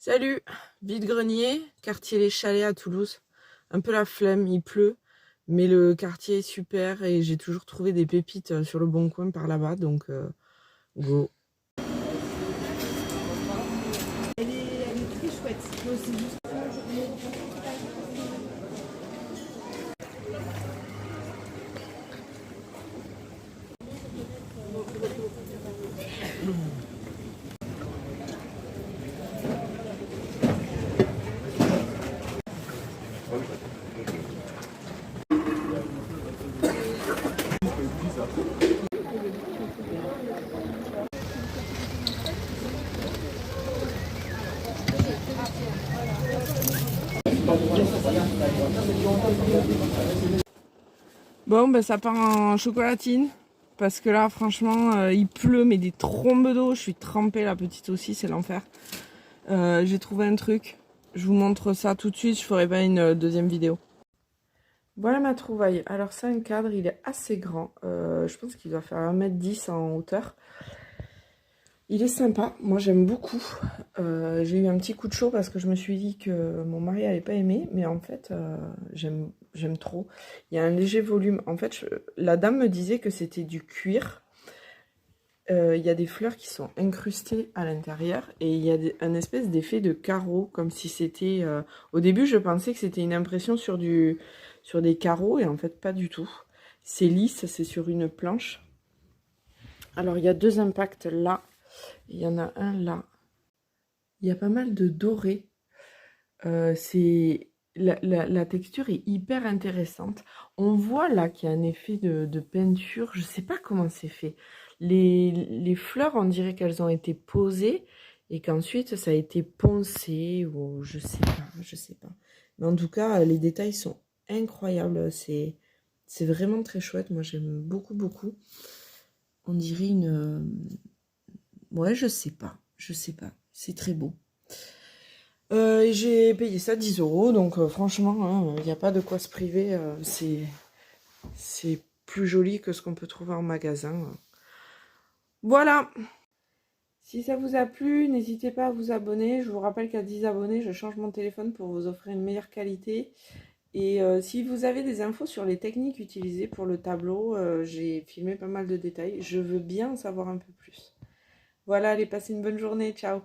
Salut, vide-grenier, quartier Les Chalets à Toulouse. Un peu la flemme, il pleut, mais le quartier est super et j'ai toujours trouvé des pépites sur le bon coin par là-bas, donc go. Elle est très chouette. Moi, c'est juste Bon, ben ça part en chocolatine, parce que là, franchement, il pleut, mais des trombes d'eau. Je suis trempée, la petite aussi, c'est l'enfer. J'ai trouvé un truc, je vous montre ça tout de suite, je ferai pas une deuxième vidéo. Voilà ma trouvaille. Alors c'est un cadre, il est assez grand. Je pense qu'il doit faire 1,10 m en hauteur. Il est sympa, moi j'aime beaucoup. J'ai eu un petit coup de chaud parce que je me suis dit que mon mari n'allait pas aimer, mais en fait j'aime trop. Il y a un léger volume. En fait, la dame me disait que c'était du cuir. Il y a des fleurs qui sont incrustées à l'intérieur et il y a un espèce d'effet de carreau, comme si c'était... Au début, je pensais que c'était une impression sur des carreaux et en fait, pas du tout. C'est lisse, c'est sur une planche. Alors, il y a deux impacts là. Il y en a un là. Il y a pas mal de doré. La texture est hyper intéressante. On voit là qu'il y a un effet de peinture. Je sais pas comment c'est fait. Les fleurs, on dirait qu'elles ont été posées et qu'ensuite ça a été poncé ou je sais pas, je sais pas. Mais en tout cas, les détails sont incroyables. C'est vraiment très chouette. Moi, j'aime beaucoup, beaucoup. On dirait une... Ouais, je sais pas. Je sais pas. C'est très beau. J'ai payé ça 10 €, donc franchement, il n'y a pas de quoi se priver. C'est plus joli que ce qu'on peut trouver en magasin. Voilà. Si ça vous a plu, n'hésitez pas à vous abonner. Je vous rappelle qu'à 10 abonnés, je change mon téléphone pour vous offrir une meilleure qualité. Et si vous avez des infos sur les techniques utilisées pour le tableau, j'ai filmé pas mal de détails. Je veux bien en savoir un peu plus. Voilà, allez, passez une bonne journée. Ciao.